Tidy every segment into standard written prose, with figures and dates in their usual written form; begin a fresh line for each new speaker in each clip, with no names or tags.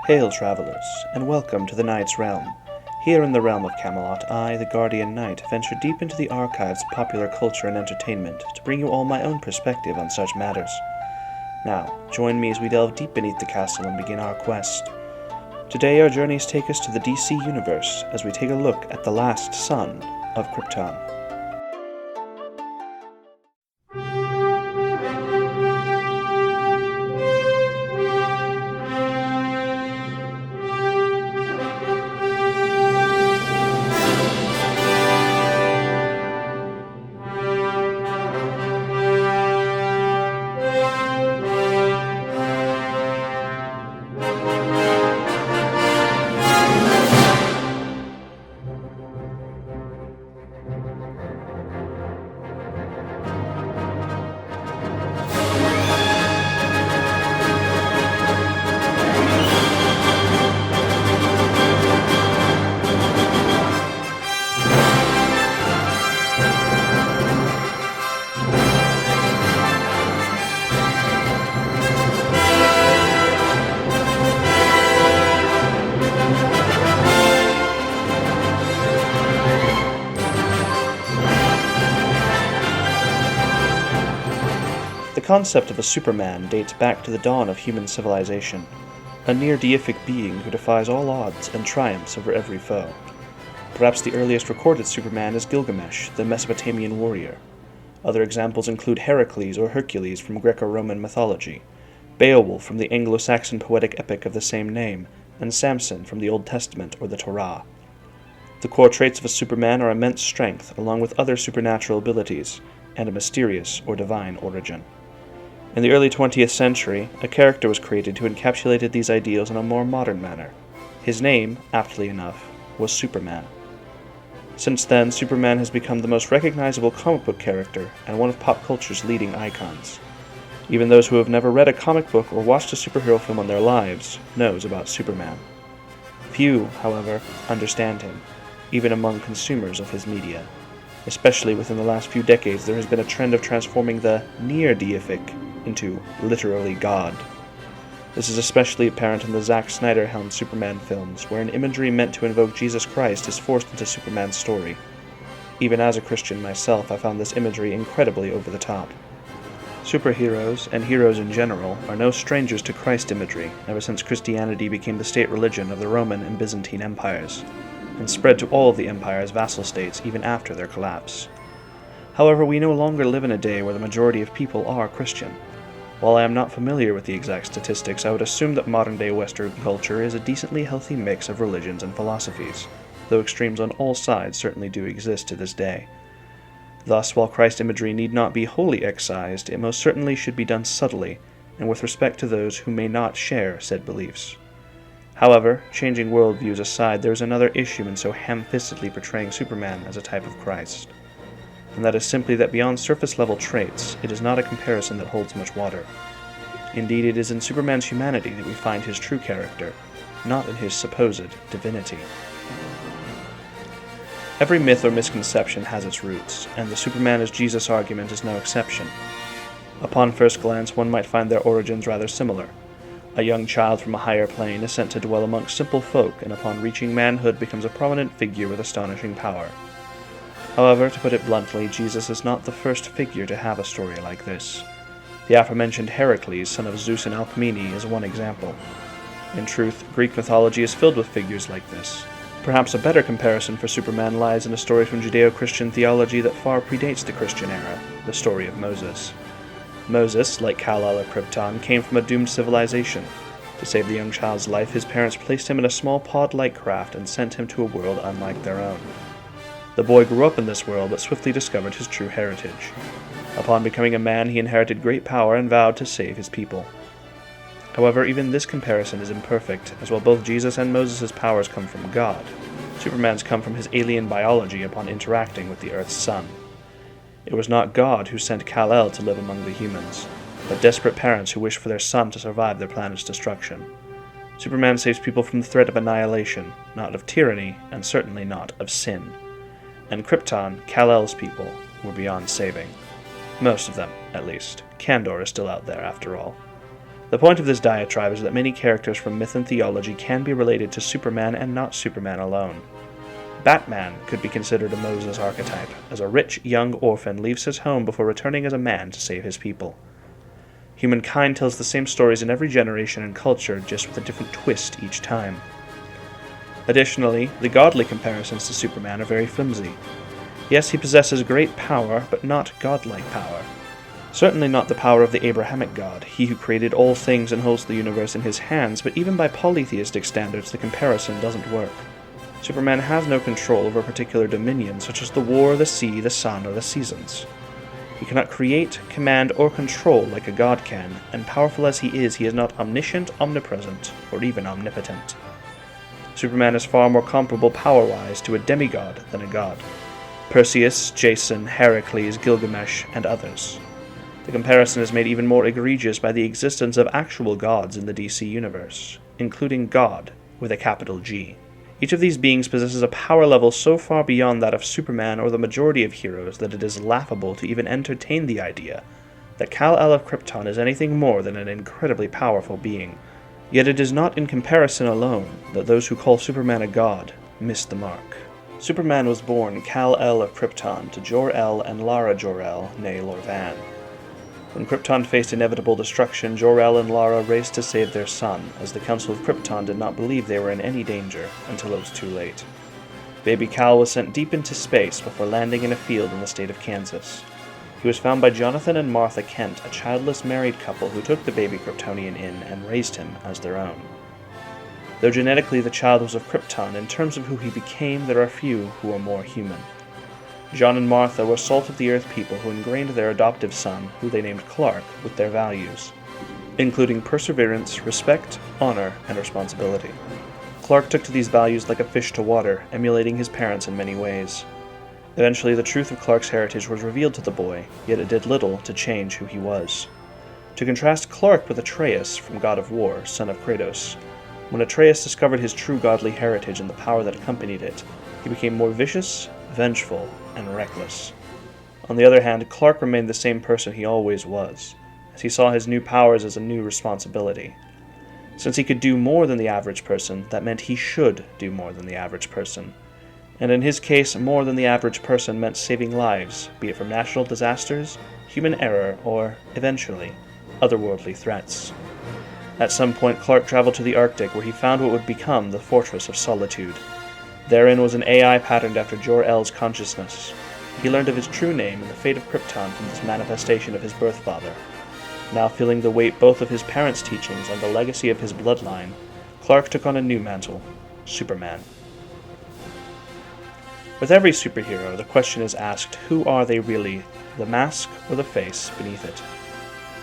Hail, travelers, and welcome to the Knight's Realm. Here in the realm of Camelot, I, the Guardian Knight, venture deep into the archives of popular culture and entertainment to bring you all my own perspective on such matters. Now, join me as we delve deep beneath the castle and begin our quest. Today our journeys take us to the DC universe as we take a look at the last son of Krypton. The concept of a Superman dates back to the dawn of human civilization, a near-deific being who defies all odds and triumphs over every foe. Perhaps the earliest recorded Superman is Gilgamesh, the Mesopotamian warrior. Other examples include Heracles or Hercules from Greco-Roman mythology, Beowulf from the Anglo-Saxon poetic epic of the same name, and Samson from the Old Testament or the Torah. The core traits of a Superman are immense strength, along with other supernatural abilities, and a mysterious or divine origin. In the early 20th century, a character was created who encapsulated these ideals in a more modern manner. His name, aptly enough, was Superman. Since then, Superman has become the most recognizable comic book character and one of pop culture's leading icons. Even those who have never read a comic book or watched a superhero film in their lives knows about Superman. Few, however, understand him, even among consumers of his media. Especially within the last few decades, there has been a trend of transforming the near-deific into literally God. This is especially apparent in the Zack Snyder-helmed Superman films, where an imagery meant to invoke Jesus Christ is forced into Superman's story. Even as a Christian myself, I found this imagery incredibly over the top. Superheroes, and heroes in general, are no strangers to Christ imagery, ever since Christianity became the state religion of the Roman and Byzantine empires, and spread to all of the empire's vassal states even after their collapse. However, we no longer live in a day where the majority of people are Christian. While I am not familiar with the exact statistics, I would assume that modern-day Western culture is a decently healthy mix of religions and philosophies, though extremes on all sides certainly do exist to this day. Thus, while Christ imagery need not be wholly excised, it most certainly should be done subtly, and with respect to those who may not share said beliefs. However, changing worldviews aside, there is another issue in so ham-fistedly portraying Superman as a type of Christ. And that is simply that beyond surface-level traits, it is not a comparison that holds much water. Indeed, it is in Superman's humanity that we find his true character, not in his supposed divinity. Every myth or misconception has its roots, and the Superman as Jesus argument is no exception. Upon first glance, one might find their origins rather similar. A young child from a higher plane is sent to dwell amongst simple folk, and upon reaching manhood becomes a prominent figure with astonishing power. However, to put it bluntly, Jesus is not the first figure to have a story like this. The aforementioned Heracles, son of Zeus and Alcmene, is one example. In truth, Greek mythology is filled with figures like this. Perhaps a better comparison for Superman lies in a story from Judeo-Christian theology that far predates the Christian era, the story of Moses. Moses, like Kal-El of Krypton, came from a doomed civilization. To save the young child's life, his parents placed him in a small pod-like craft and sent him to a world unlike their own. The boy grew up in this world, but swiftly discovered his true heritage. Upon becoming a man, he inherited great power and vowed to save his people. However, even this comparison is imperfect, as while both Jesus and Moses' powers come from God, Superman's come from his alien biology upon interacting with the Earth's sun. It was not God who sent Kal-El to live among the humans, but desperate parents who wish for their son to survive their planet's destruction. Superman saves people from the threat of annihilation, not of tyranny, and certainly not of sin. And Krypton, Kal-El's people, were beyond saving. Most of them, at least. Kandor is still out there, after all. The point of this diatribe is that many characters from myth and theology can be related to Superman and not Superman alone. Batman could be considered a Moses archetype, as a rich young orphan leaves his home before returning as a man to save his people. Humankind tells the same stories in every generation and culture, just with a different twist each time. Additionally, the godly comparisons to Superman are very flimsy. Yes, he possesses great power, but not godlike power. Certainly not the power of the Abrahamic God, he who created all things and holds the universe in his hands, but even by polytheistic standards the comparison doesn't work. Superman has no control over a particular dominion, such as the war, the sea, the sun, or the seasons. He cannot create, command, or control like a god can, and powerful as he is not omniscient, omnipresent, or even omnipotent. Superman is far more comparable power-wise to a demigod than a god. Perseus, Jason, Heracles, Gilgamesh, and others. The comparison is made even more egregious by the existence of actual gods in the DC universe, including God with a capital G. Each of these beings possesses a power level so far beyond that of Superman or the majority of heroes that it is laughable to even entertain the idea that Kal-El of Krypton is anything more than an incredibly powerful being. Yet it is not in comparison alone that those who call Superman a god miss the mark. Superman was born Kal-El of Krypton to Jor-El and Lara Jor-El, née Lorvan. When Krypton faced inevitable destruction, Jor-El and Lara raced to save their son, as the Council of Krypton did not believe they were in any danger until it was too late. Baby Kal was sent deep into space before landing in a field in the state of Kansas. He was found by Jonathan and Martha Kent, a childless married couple who took the baby Kryptonian in and raised him as their own. Though genetically the child was of Krypton, in terms of who he became, there are few who are more human. John and Martha were salt-of-the-earth people who ingrained their adoptive son, who they named Clark, with their values, including perseverance, respect, honor, and responsibility. Clark took to these values like a fish to water, emulating his parents in many ways. Eventually, the truth of Clark's heritage was revealed to the boy, yet it did little to change who he was. To contrast Clark with Atreus from God of War, son of Kratos, when Atreus discovered his true godly heritage and the power that accompanied it, he became more vicious, vengeful, and reckless. On the other hand, Clark remained the same person he always was, as he saw his new powers as a new responsibility. Since he could do more than the average person, that meant he should do more than the average person. And in his case, more than the average person meant saving lives, be it from natural disasters, human error, or, eventually, otherworldly threats. At some point, Clark traveled to the Arctic, where he found what would become the Fortress of Solitude. Therein was an AI patterned after Jor-El's consciousness. He learned of his true name and the fate of Krypton from this manifestation of his birth father. Now feeling the weight both of his parents' teachings and the legacy of his bloodline, Clark took on a new mantle, Superman. With every superhero, the question is asked, who are they really, the mask or the face beneath it?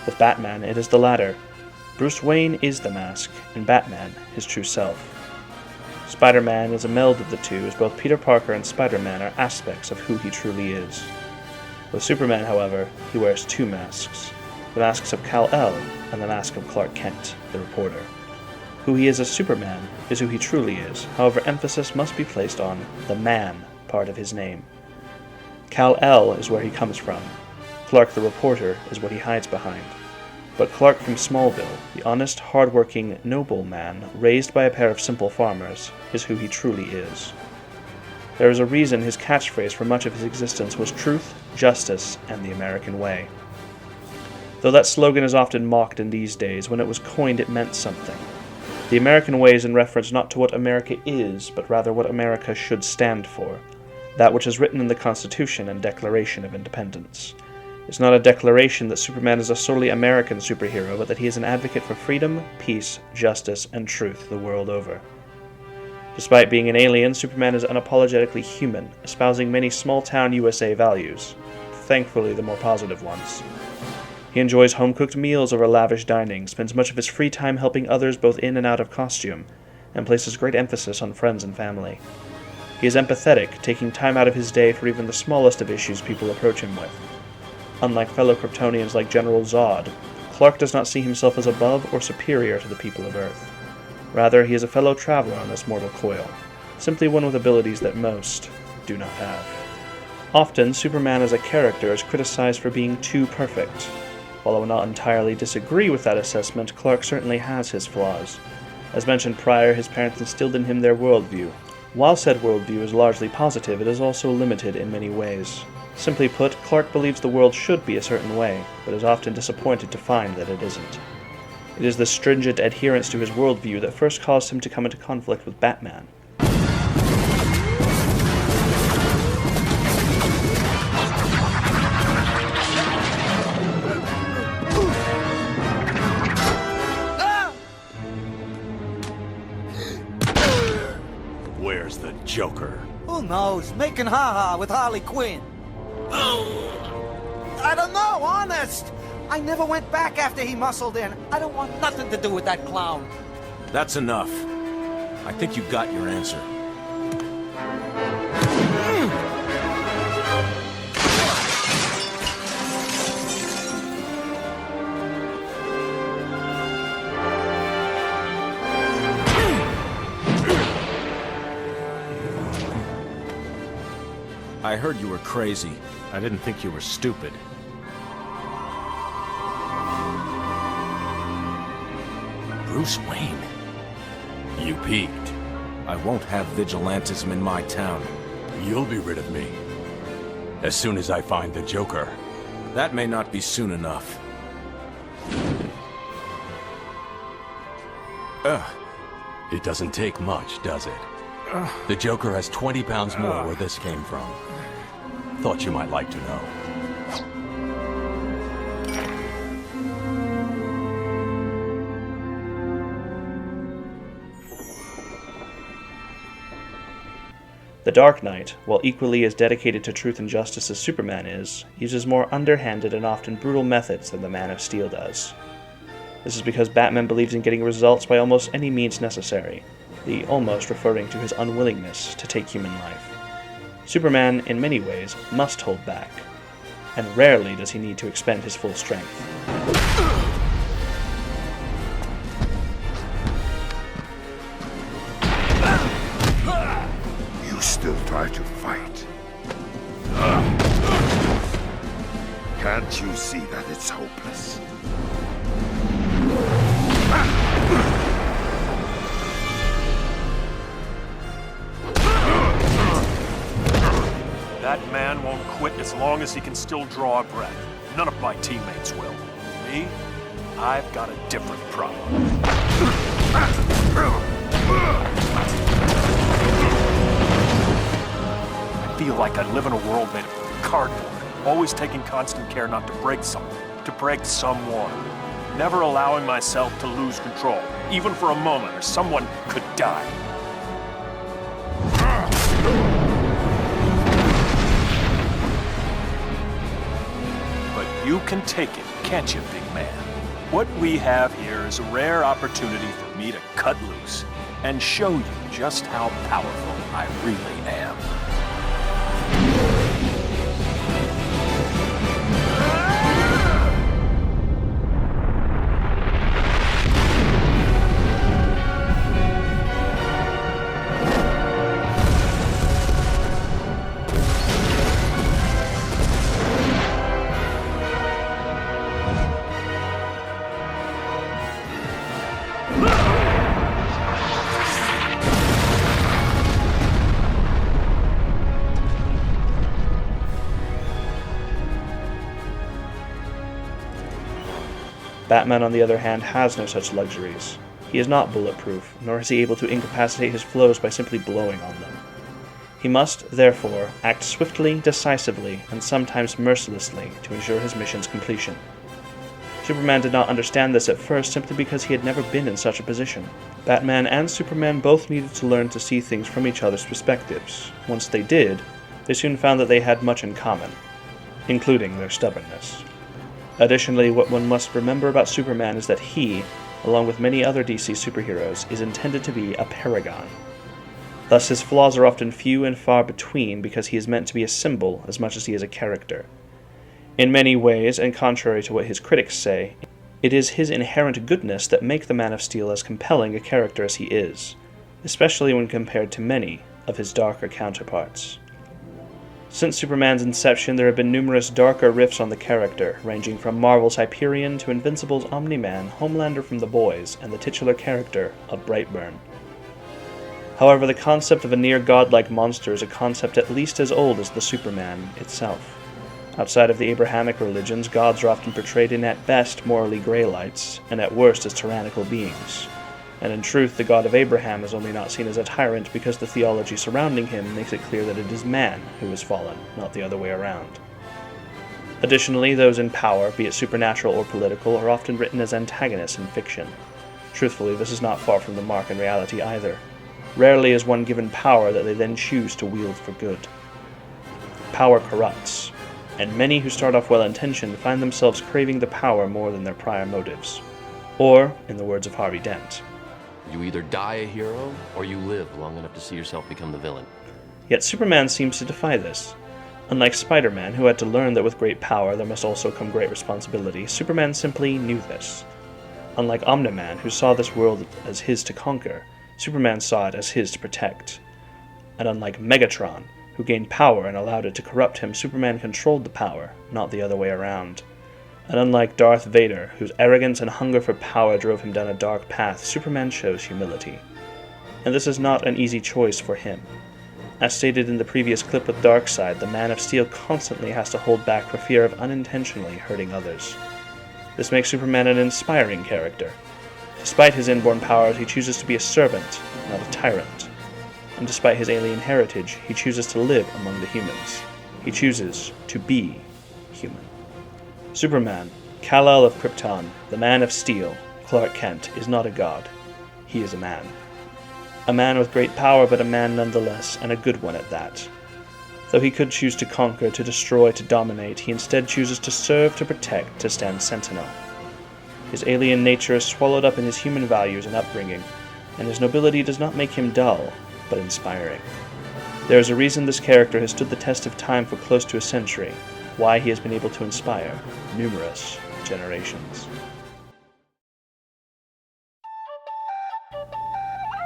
With Batman, it is the latter. Bruce Wayne is the mask, and Batman his true self. Spider-Man is a meld of the two, as both Peter Parker and Spider-Man are aspects of who he truly is. With Superman, however, he wears two masks, the masks of Kal-El and the mask of Clark Kent, the reporter. Who he is as Superman is who he truly is, however emphasis must be placed on the man part of his name. Kal-El is where he comes from. Clark the reporter is what he hides behind. But Clark from Smallville, the honest, hard-working, noble man, raised by a pair of simple farmers, is who he truly is. There is a reason his catchphrase for much of his existence was truth, justice, and the American way. Though that slogan is often mocked in these days, when it was coined it meant something. The American way is in reference not to what America is, but rather what America should stand for, that which is written in the Constitution and Declaration of Independence. It's not a declaration that Superman is a solely American superhero, but that he is an advocate for freedom, peace, justice, and truth the world over. Despite being an alien, Superman is unapologetically human, espousing many small-town USA values, thankfully the more positive ones. He enjoys home-cooked meals over lavish dining, spends much of his free time helping others both in and out of costume, and places great emphasis on friends and family. He is empathetic, taking time out of his day for even the smallest of issues people approach him with. Unlike fellow Kryptonians like General Zod, Clark does not see himself as above or superior to the people of Earth. Rather, he is a fellow traveler on this mortal coil, simply one with abilities that most do not have. Often, Superman as a character is criticized for being too perfect. While I will not entirely disagree with that assessment, Clark certainly has his flaws. As mentioned prior, his parents instilled in him their worldview. While said worldview is largely positive, it is also limited in many ways. Simply put, Clark believes the world should be a certain way, but is often disappointed to find that it isn't. It is this stringent adherence to his worldview that first caused him to come into conflict with Batman.
Where's the Joker?
Who knows? Making ha-ha with Harley Quinn. I don't know, honest. I never went back after he muscled in. I don't want nothing to do with that clown.
That's enough. I think you got your answer. I heard you were crazy. I didn't think you were stupid. Bruce Wayne? You peaked. I won't have vigilantism in my town.
You'll be rid of me. As soon as I find the Joker.
That may not be soon enough.
It doesn't take much, does it? The Joker has 20 pounds more where this came from. Thought you might like to know.
The Dark Knight, while equally as dedicated to truth and justice as Superman is, uses more underhanded and often brutal methods than the Man of Steel does. This is because Batman believes in getting results by almost any means necessary, the almost referring to his unwillingness to take human life. Superman, in many ways, must hold back, and rarely does he need to expend his full strength.
You still try to fight. Can't you see that it's hopeless?
That man won't quit as long as he can still draw a breath. None of my teammates will. Me? I've got a different problem. I feel like I live in a world made of cardboard, always taking constant care not to break something, to break someone. Never allowing myself to lose control, even for a moment, or someone could die. You can take it, can't you, big man? What we have here is a rare opportunity for me to cut loose and show you just how powerful I really am.
Batman, on the other hand, has no such luxuries. He is not bulletproof, nor is he able to incapacitate his foes by simply blowing on them. He must, therefore, act swiftly, decisively, and sometimes mercilessly to ensure his mission's completion. Superman did not understand this at first simply because he had never been in such a position. Batman and Superman both needed to learn to see things from each other's perspectives. Once they did, they soon found that they had much in common, including their stubbornness. Additionally, what one must remember about Superman is that he, along with many other DC superheroes, is intended to be a paragon. Thus, his flaws are often few and far between because he is meant to be a symbol as much as he is a character. In many ways, and contrary to what his critics say, it is his inherent goodness that make the Man of Steel as compelling a character as he is, especially when compared to many of his darker counterparts. Since Superman's inception, there have been numerous darker riffs on the character, ranging from Marvel's Hyperion to Invincible's Omni-Man, Homelander from The Boys, and the titular character of Brightburn. However, the concept of a near-godlike monster is a concept at least as old as the Superman itself. Outside of the Abrahamic religions, gods are often portrayed in at best morally grey lights, and at worst as tyrannical beings. And in truth, the God of Abraham is only not seen as a tyrant because the theology surrounding him makes it clear that it is man who has fallen, not the other way around. Additionally, those in power, be it supernatural or political, are often written as antagonists in fiction. Truthfully, this is not far from the mark in reality either. Rarely is one given power that they then choose to wield for good. Power corrupts, and many who start off well-intentioned find themselves craving the power more than their prior motives. Or, in the words of Harvey Dent,
you either die a hero, or you live long enough to see yourself become the villain.
Yet Superman seems to defy this. Unlike Spider-Man, who had to learn that with great power there must also come great responsibility, Superman simply knew this. Unlike Omni-Man, who saw this world as his to conquer, Superman saw it as his to protect. And unlike Megatron, who gained power and allowed it to corrupt him, Superman controlled the power, not the other way around. And unlike Darth Vader, whose arrogance and hunger for power drove him down a dark path, Superman shows humility. And this is not an easy choice for him. As stated in the previous clip with Darkseid, the Man of Steel constantly has to hold back for fear of unintentionally hurting others. This makes Superman an inspiring character. Despite his inborn powers, he chooses to be a servant, not a tyrant. And despite his alien heritage, he chooses to live among the humans. He chooses to be human. Superman, Kal-El of Krypton, the Man of Steel, Clark Kent, is not a god. He is a man. A man with great power, but a man nonetheless, and a good one at that. Though he could choose to conquer, to destroy, to dominate, he instead chooses to serve, to protect, to stand sentinel. His alien nature is swallowed up in his human values and upbringing, and his nobility does not make him dull, but inspiring. There is a reason this character has stood the test of time for close to a century, why he has been able to inspire numerous generations.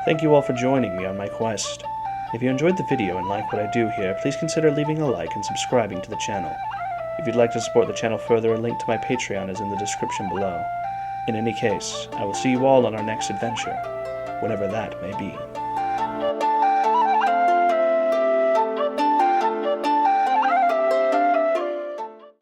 Thank you all for joining me on my quest. If you enjoyed the video and like what I do here, please consider leaving a like and subscribing to the channel. If you'd like to support the channel further, a link to my Patreon is in the description below. In any case, I will see you all on our next adventure, whenever that may be.